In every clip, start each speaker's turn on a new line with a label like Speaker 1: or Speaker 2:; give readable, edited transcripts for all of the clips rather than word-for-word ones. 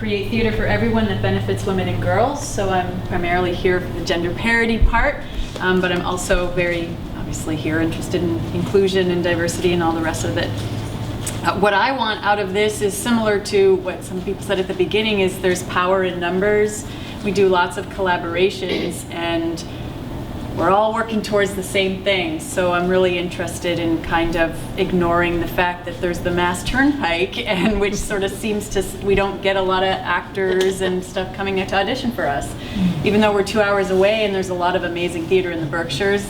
Speaker 1: create theater for everyone that benefits women and girls. So I'm primarily here for the gender parity part, but I'm also very obviously here interested in inclusion and diversity and all the rest of it. What I want out of this is similar to what some people said at the beginning, is there's power in numbers. We do lots of collaborations and we're all working towards the same thing. So I'm really interested in kind of ignoring the fact that there's the Mass Turnpike, and which sort of seems to, we don't get a lot of actors and stuff coming to audition for us. Even though we're 2 hours away and there's a lot of amazing theater in the Berkshires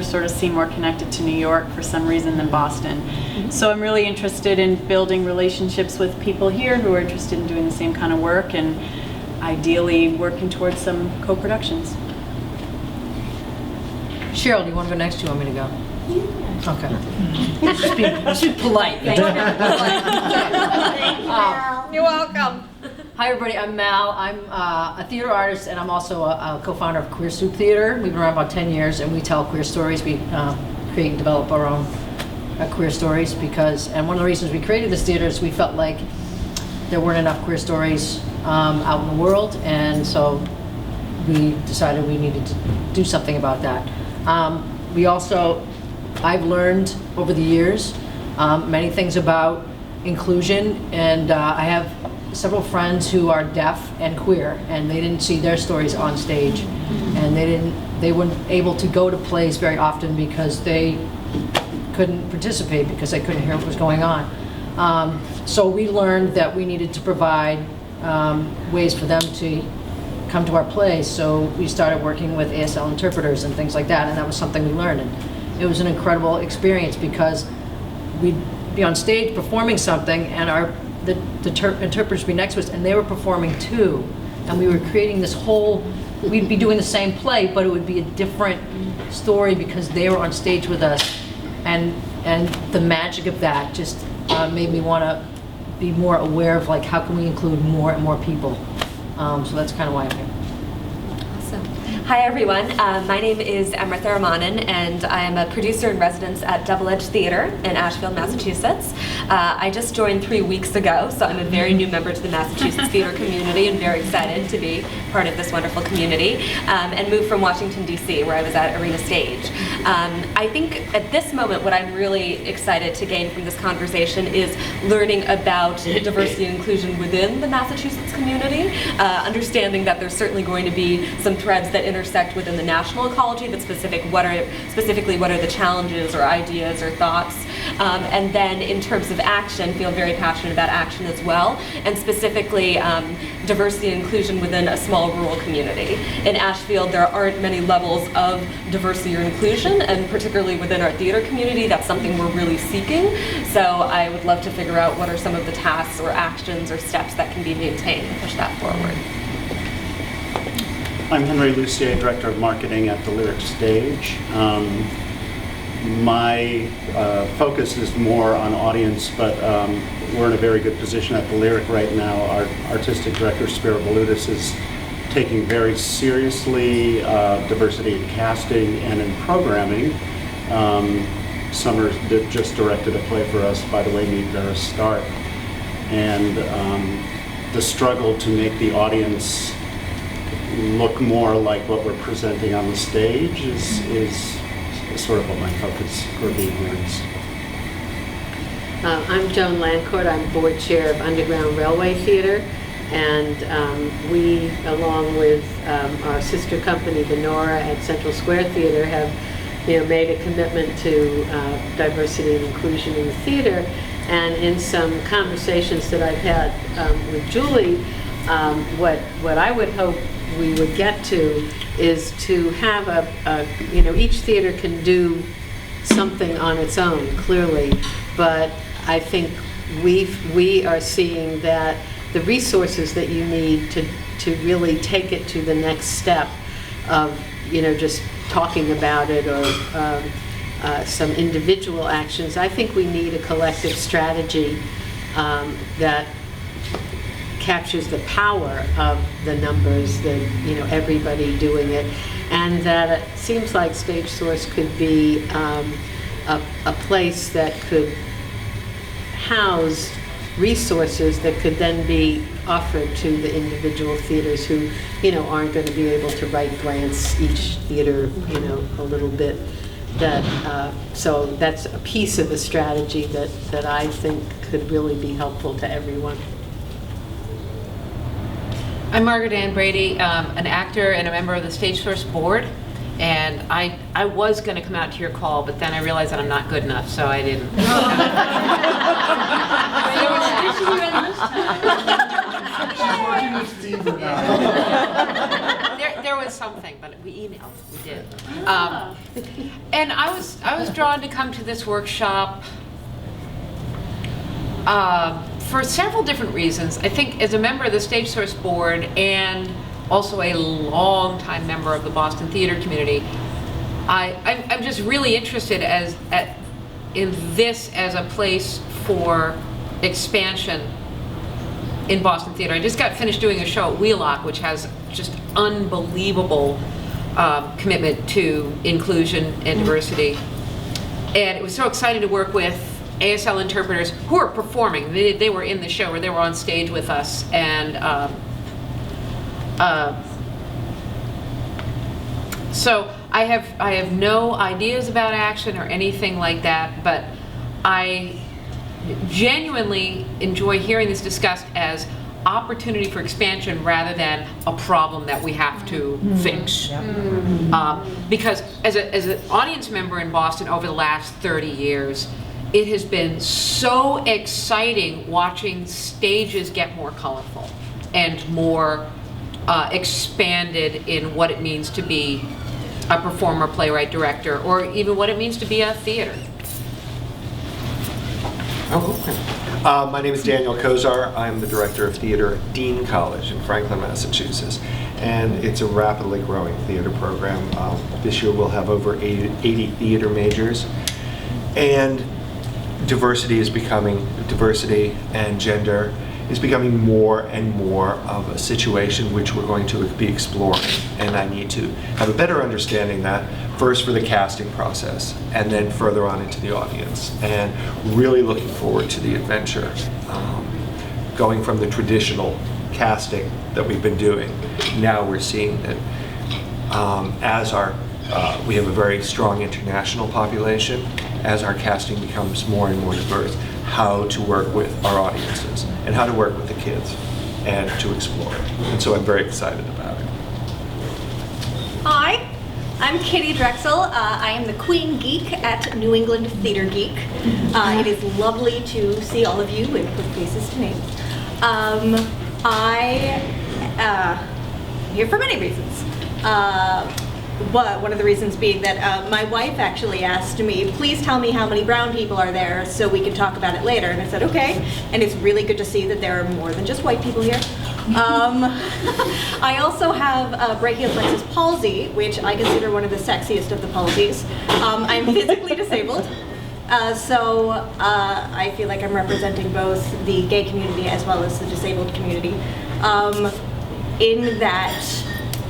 Speaker 1: sort of seem more connected to New York for some reason than Boston. So I'm really interested in building relationships with people here who are interested in doing the same kind of work, and ideally working towards some co-productions.
Speaker 2: Cheryl, do you want to go next? Do you want me to go? Yeah. Okay. Just be polite.
Speaker 3: Thank you, Mel.
Speaker 2: You're welcome. Hi, everybody. I'm Mal. I'm a theater artist, and I'm also a co-founder of Queer Soup Theater. We've been around about 10 years, and we tell queer stories. We create and develop our own queer stories and one of the reasons we created this theater is we felt like there weren't enough queer stories out in the world, and so we decided we needed to do something about that. I've learned over the years many things about inclusion, and I have several friends who are deaf and queer, and they didn't see their stories on stage, and they weren't able to go to plays very often because they couldn't participate because they couldn't hear what was going on. So we learned that we needed to provide ways for them to come to our plays, so we started working with ASL interpreters and things like that, and that was something we learned. And it was an incredible experience because we'd be on stage performing something, and the interpreters would be next to us, and they were performing too, and we were creating this whole, we'd be doing the same play, but it would be a different story because they were on stage with us, and the magic of that just made me want to be more aware of, like, how can we include more and more people. So that's kind of why I'm here.
Speaker 4: Awesome. Hi everyone, my name is Amrita Ramanan, and I am a producer in residence at Double Edge Theater in Ashfield, Massachusetts. I just joined 3 weeks ago, so I'm a very new member to the Massachusetts theater community and very excited to be part of this wonderful community, and moved from Washington, D.C., where I was at Arena Stage. I think at this moment what I'm really excited to gain from this conversation is learning about diversity and inclusion within the Massachusetts community, understanding that there's certainly going to be some threads that intersect within the national ecology, but specifically what are the challenges or ideas or thoughts, and then in terms of action, feel very passionate about action as well, and specifically diversity and inclusion within a small rural community. In Ashfield, there aren't many levels of diversity or inclusion, and particularly within our theater community, that's something we're really seeking. So I would love to figure out what are some of the tasks or actions or steps that can be maintained to push that forward.
Speaker 5: I'm Henry Lucier, Director of Marketing at the Lyric Stage. My focus is more on audience, but we're in a very good position at the Lyric right now. Our artistic director, Spiro Valutis, is taking very seriously diversity in casting and in programming. Summer just directed a play for us, By the Way, Meet Vera Stark. And the struggle to make the audience look more like what we're presenting on the stage is sort of what my focus for being here is.
Speaker 6: I'm Joan Landcourt. I'm board chair of Underground Railway Theater, and we, along with our sister company, the Nora at Central Square Theater, have made a commitment to diversity and inclusion in the theater. And in some conversations that I've had with Julie, what I would hope we would get to is to have each theater can do something on its own, clearly, but I think we are seeing that the resources that you need to really take it to the next step of just talking about it or some individual actions. I think we need a collective strategy that captures the power of the numbers, everybody doing it, and that it seems like StageSource could be a place that could house resources that could then be offered to the individual theaters who, aren't going to be able to write grants, each theater, a little bit. So that's a piece of the strategy that I think could really be helpful to everyone.
Speaker 2: I'm Margaret Ann Brady, an actor and a member of the StageSource board. And I was going to come out to your call, but then I realized that I'm not good enough, so I didn't. There was something, but we emailed. We did. And I was drawn to come to this workshop for several different reasons. I think as a member of the StageSource board and also a long-time member of the Boston theater community, I'm just really interested in this as a place for expansion in Boston theater. I just got finished doing a show at Wheelock, which has just unbelievable commitment to inclusion and diversity. And it was so exciting to work with ASL interpreters who are performing. They were in the show, or they were on stage with us, and so I have no ideas about action or anything like that, but I genuinely enjoy hearing this discussed as opportunity for expansion rather than a problem that we have to fix. Because as an audience member in Boston over the last 30 years, it has been so exciting watching stages get more colorful and more expanded in what it means to be a performer, playwright, director, or even what it means to be a theater.
Speaker 3: My name is Daniel Kosar. I'm the director of theater at Dean College in Franklin, Massachusetts. And it's a rapidly growing theater program. This year we'll have over 80 theater majors. And diversity and gender is becoming more and more of a situation which we're going to be exploring. And I need to have a better understanding that, first for the casting process, and then further on into the audience. And really looking forward to the adventure. Going from the traditional casting that we've been doing, now we're seeing that as we have a very strong international population, as our casting becomes more and more diverse, how to work with our audiences and how to work with the kids and to explore it. And so I'm very excited about it.
Speaker 7: Hi, I'm Kitty Drexel. I am the Queen Geek at New England Theater Geek. It is lovely to see all of you and put faces to names. I'm here for many reasons. But one of the reasons being that my wife actually asked me, please tell me how many brown people are there so we can talk about it later. And I said, okay. And it's really good to see that there are more than just white people here. I also have brachial plexus palsy, which I consider one of the sexiest of the palsies. I'm physically disabled. So I feel like I'm representing both the gay community as well as the disabled community. In that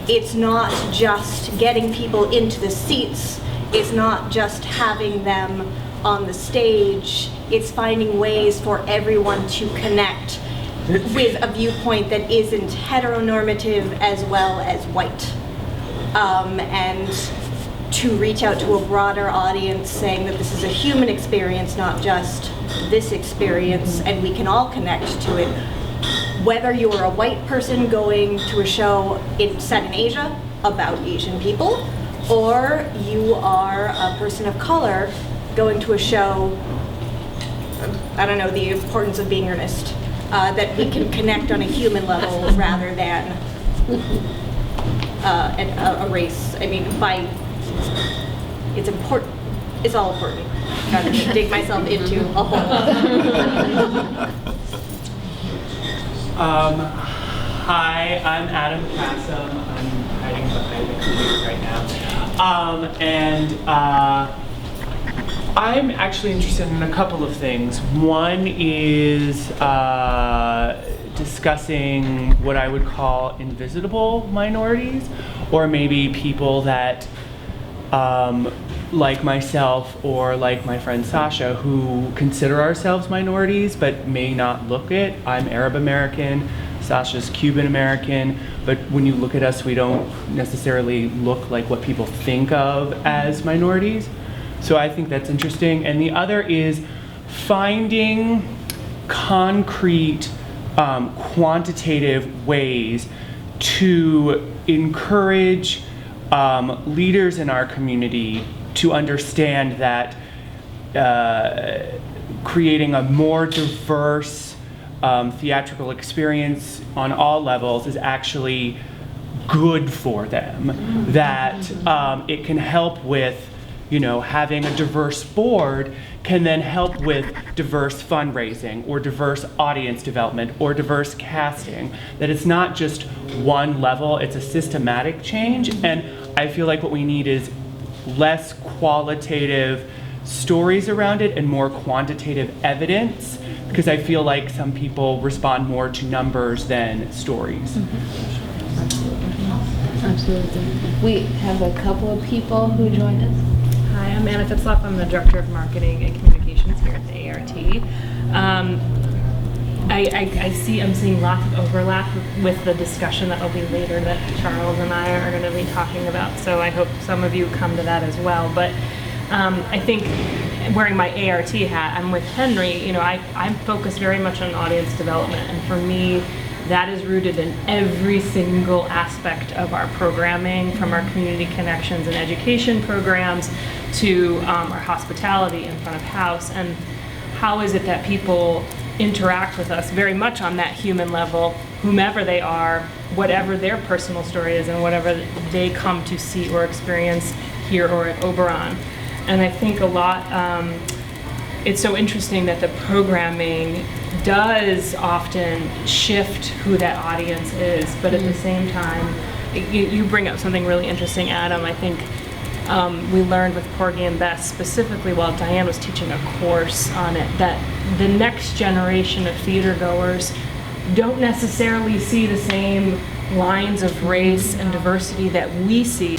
Speaker 7: it's not just getting people into the seats, it's not just having them on the stage, it's finding ways for everyone to connect with a viewpoint that isn't heteronormative as well as white. And to reach out to a broader audience saying that this is a human experience, not just this experience, and we can all connect to it. Whether you're a white person going to a show set in Asia about Asian people, or you are a person of color going to a show, I don't know, the importance of being earnest, that we can connect on a human level rather than a race. I mean, it's important, it's all important. I'm going to dig myself into a hole.
Speaker 8: Hi, I'm Adam Kassam. I'm hiding behind the computer right now. I'm actually interested in a couple of things. One is discussing what I would call invisible minorities, or maybe people that like myself or like my friend Sasha, who consider ourselves minorities but may not look it. I'm Arab American, Sasha's Cuban American, but when you look at us, we don't necessarily look like what people think of as minorities. So I think that's interesting. And the other is finding concrete, quantitative ways to encourage leaders in our community to understand that creating a more diverse theatrical experience on all levels is actually good for them. That it can help with, having a diverse board can then help with diverse fundraising or diverse audience development or diverse casting. That it's not just one level, it's a systematic change. And I feel like what we need is less qualitative stories around it and more quantitative evidence, because I feel like some people respond more to numbers than stories.
Speaker 9: Absolutely. We have a couple of people who joined us.
Speaker 10: Hi, I'm Anna Fitzloff. I'm the Director of Marketing and Communications here at the ART. I'm seeing lots of overlap with the discussion that will be later that Charles and I are going to be talking about, so I hope some of you come to that as well. But I think, wearing my ART hat, I'm with Henry, I'm focused very much on audience development, and for me, that is rooted in every single aspect of our programming, from our community connections and education programs to our hospitality in front of house. And how is it that people interact with us very much on that human level, whomever they are, whatever their personal story is, and whatever they come to see or experience here or at Oberon. And I think a lot, it's so interesting that the programming does often shift who that audience is, but at the same time, you bring up something really interesting, Adam. I think we learned with Porgy and Bess, specifically while Diane was teaching a course on it, that the next generation of theater goers don't necessarily see the same lines of race and diversity that we see.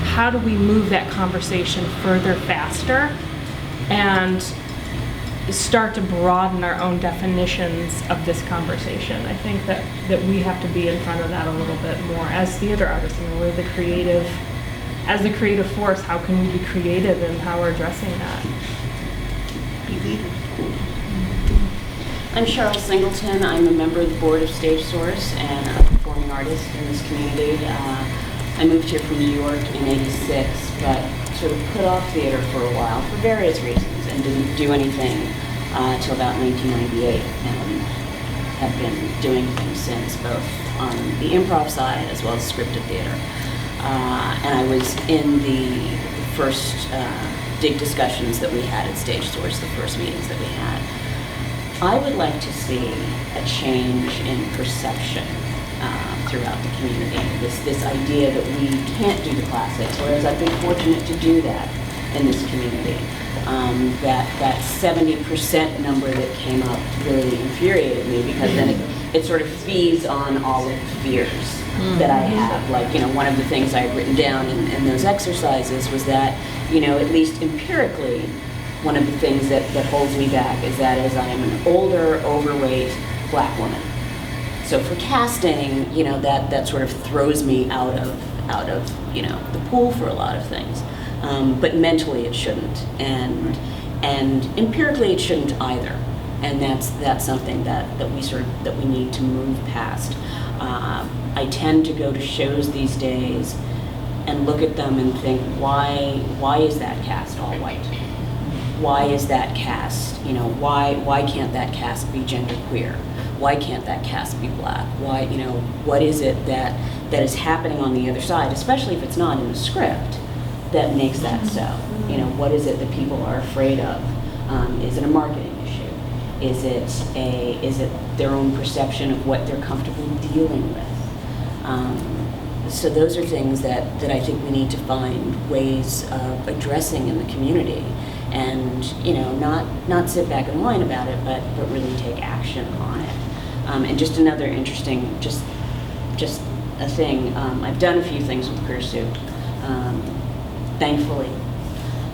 Speaker 10: How do we move that conversation further, faster, and start to broaden our own definitions of this conversation? I think that we have to be in front of that a little bit more as theater artists. We're the creative, as the creative force, how can we be creative in how we're addressing that?
Speaker 11: I'm Sherri Singleton. I'm a member of the board of StageSource and a performing artist in this community. I moved here from New York in '86, but sort of put off theater for a while for various reasons and didn't do anything till about 1998, and have been doing things since, both on the improv side as well as scripted theater. And I was in the first dig discussions that we had at StageSource, the first meetings that we had. I would like to see a change in perception throughout the community. This idea that we can't do the classics, whereas I've been fortunate to do that in this community. That 70% number that came up really infuriated me, because then it sort of feeds on all of the fears that I have. Like, one of the things I had written down in those exercises was that, at least empirically, one of the things that holds me back is that as I am an older, overweight Black woman. So for casting, that sort of throws me out of the pool for a lot of things. But mentally it shouldn't, and empirically it shouldn't either. And that's something that we need to move past. I tend to go to shows these days and look at them and think, why is that cast all white? Why is that cast, why can't that cast be genderqueer? Why can't that cast be Black? Why, what is it that is happening on the other side, especially if it's not in the script, that makes that so? What is it that people are afraid of? Is it a marketing issue? Is it their own perception of what they're comfortable dealing with? So those are things that I think we need to find ways of addressing in the community, and not sit back and whine about it, but really take action on it. And just another interesting, just a thing. I've done a few things with Queer Soup, thankfully,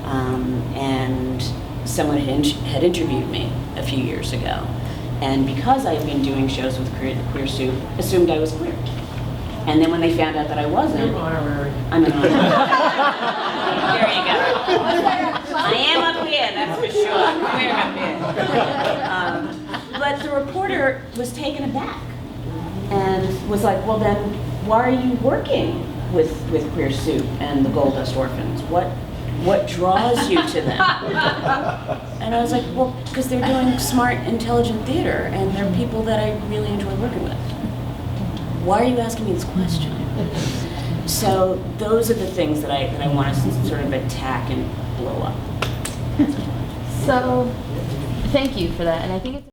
Speaker 11: and someone had interviewed me a few years ago, And because I had been doing shows with Queer Soup, assumed I was queer. And then when they found out that I wasn't, I'm an honorary. There you go. I am up here, that's for sure. I'm queer up here. But the reporter was taken aback and was like, well then, why are you working with Queer Soup and the Gold Dust Orphans? What draws you to them? And I was like, well, because they're doing smart, intelligent theater, and they're people that I really enjoy working with. Why are you asking me this question? So those are the things that I want us to sort of attack and blow up.
Speaker 9: So, thank you for that, and I think it's